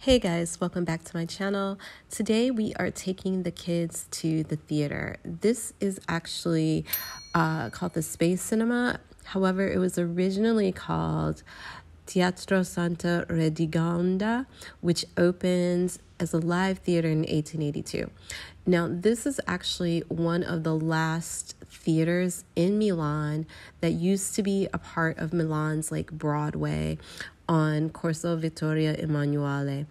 Hey guys, welcome back to my channel. Today we are taking the kids to the theater. This is actually called the Space Cinema. However, it was originally called Teatro Santa Redigonda, which opened as a live theater in 1882. Now, this is actually one of the last theaters in Milan that used to be a part of Milan's Broadway on Corso Vittorio Emanuele.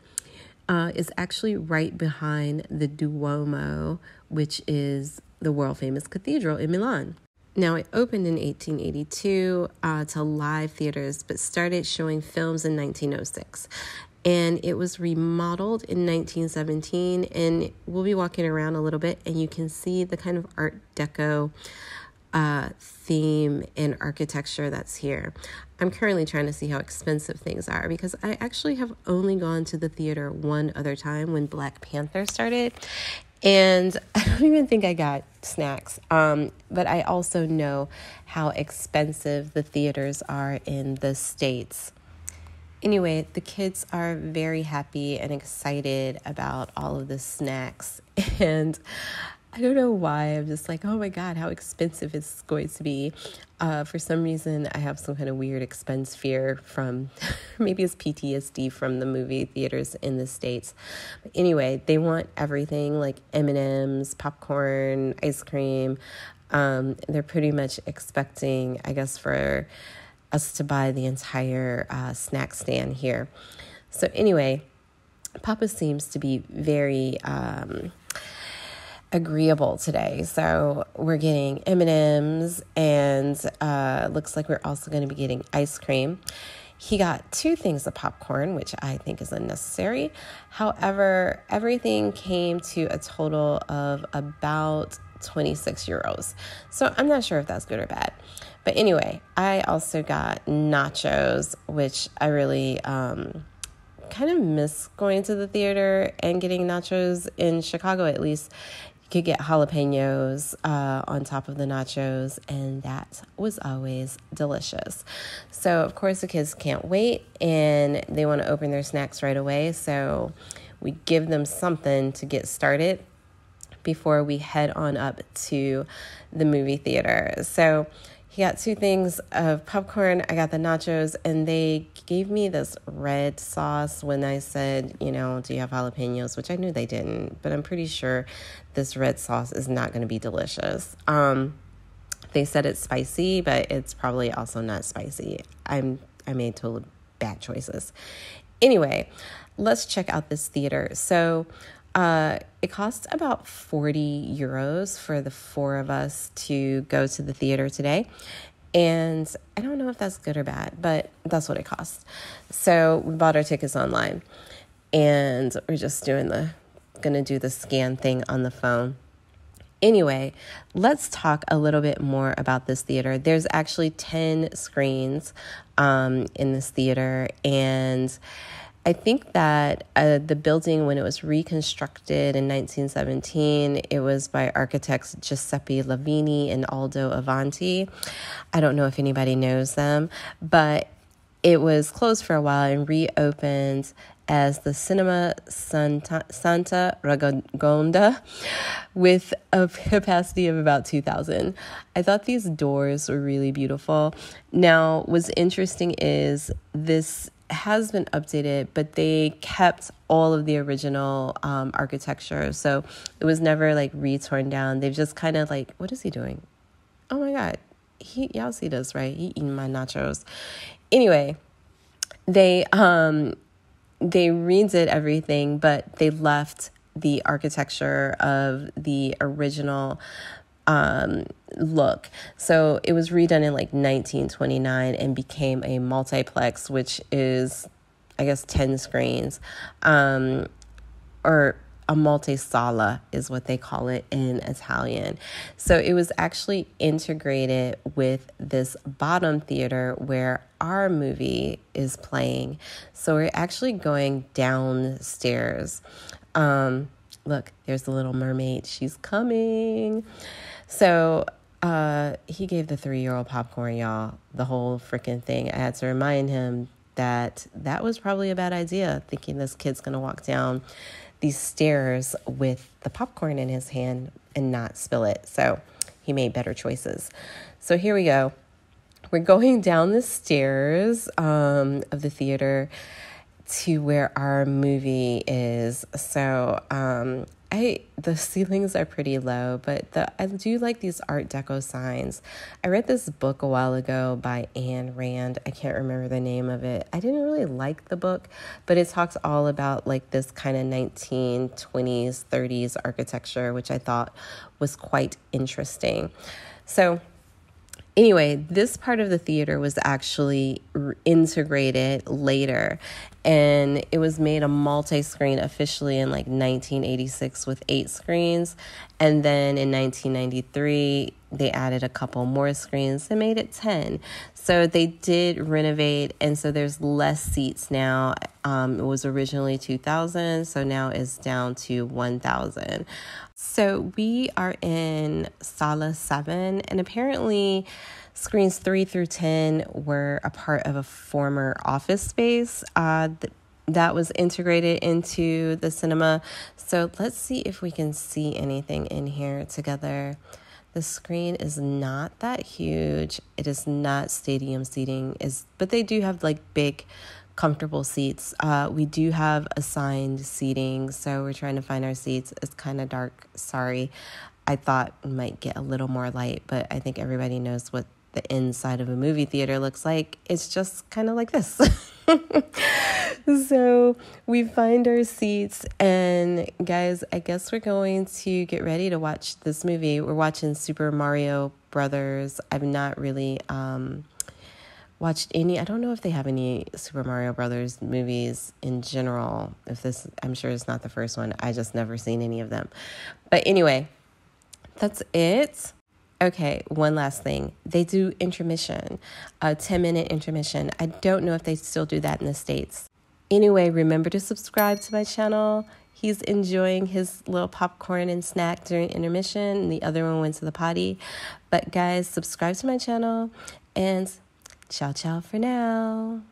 Is actually right behind the Duomo, which is the world-famous cathedral in Milan. Now, it opened in 1882 to live theaters, but started showing films in 1906. And it was remodeled in 1917, and we'll be walking around a little bit, and you can see the kind of Art Deco theme and architecture that's here. I'm currently trying to see how expensive things are because I actually have only gone to the theater one other time when Black Panther started, and I don't even think I got snacks. But I also know how expensive the theaters are in the States. Anyway, the kids are very happy and excited about all of the snacks, and I don't know why. I'm just like, oh my God, how expensive it's going to be. For some reason, I have some kind of weird expense fear from, maybe it's PTSD from the movie theaters in the States. But anyway, they want everything like M&Ms, popcorn, ice cream. They're pretty much expecting, I guess, for us to buy the entire snack stand here. So anyway, Papa seems to be very agreeable today. So we're getting M&Ms and looks like we're also going to be getting ice cream. He got 2 things of popcorn, which I think is unnecessary. However, everything came to a total of about 26 euros. So I'm not sure if that's good or bad. But anyway, I also got nachos, which I really kind of miss going to the theater and getting nachos. In Chicago, at least, you could get jalapenos on top of the nachos, and that was always delicious. So, of course, the kids can't wait, and they want to open their snacks right away. So we give them something to get started before we head on up to the movie theater. So he got 2 things of popcorn. I got the nachos, and they gave me this red sauce when I said, do you have jalapenos? Which I knew they didn't, but I'm pretty sure this red sauce is not going to be delicious. They said it's spicy, but it's probably also not spicy. I made totally bad choices. Anyway, let's check out this theater. So it costs about 40 euros for the 4 of us to go to the theater today. And I don't know if that's good or bad, but that's what it costs. So we bought our tickets online, and we're just gonna do the scan thing on the phone. Anyway, let's talk a little bit more about this theater. There's actually 10 screens in this theater, and I think that the building, when it was reconstructed in 1917, it was by architects Giuseppe Lavini and Aldo Avanti. I don't know if anybody knows them, but it was closed for a while and reopened as the Cinema Santa Ragonda with a capacity of about 2,000. I thought these doors were really beautiful. Now, what's interesting is this has been updated, but they kept all of the original architecture. So it was never re-torn down. They've just kind of what is he doing? Oh my God. Y'all see this, right? He eating my nachos. Anyway, they redid everything, but they left the architecture of the original look. So it was redone in 1929 and became a multiplex, which is, I guess, 10 screens, or a multisala is what they call it in Italian. So it was actually integrated with this bottom theater where our movie is playing. So we're actually going downstairs. Look, there's the Little Mermaid. She's coming. So he gave the 3-year-old popcorn, y'all, the whole freaking thing. I had to remind him that was probably a bad idea, thinking this kid's going to walk down these stairs with the popcorn in his hand and not spill it. So he made better choices. So here we go. We're going down the stairs of the theater to where our movie is. So the ceilings are pretty low, but I do like these Art Deco signs. I read this book a while ago by Ayn Rand. I can't remember the name of it. I didn't really like the book, but it talks all about like this kind of 1920s, 30s architecture, which I thought was quite interesting. So anyway, this part of the theater was actually integrated later, and it was made a multi-screen officially in like 1986 with 8 screens. And then in 1993, they added a couple more screens and made it 10. So they did renovate, and so there's less seats now. It was originally 2,000, so now it's down to 1,000. So we are in Sala 7, and apparently screens 3 through 10 were a part of a former office space that was integrated into the cinema. So let's see if we can see anything in here together. The screen is not that huge. It is not stadium seating, but they do have like big comfortable seats. We do have assigned seating, so we're trying to find our seats. It's kind of dark. Sorry. I thought we might get a little more light, but I think everybody knows what the inside of a movie theater looks like. It's just kind of like this. So we find our seats, and guys, I guess we're going to get ready to watch this movie. We're watching Super Mario Brothers. I've not really watched any. I don't know if they have any Super Mario Brothers movies in general. I'm sure it's not the first one. I just never seen any of them. But anyway, that's it. Okay, one last thing. They do intermission, a 10-minute intermission. I don't know if they still do that in the States. Anyway, remember to subscribe to my channel. He's enjoying his little popcorn and snack during intermission, and the other one went to the potty. But guys, subscribe to my channel, and ciao, ciao for now.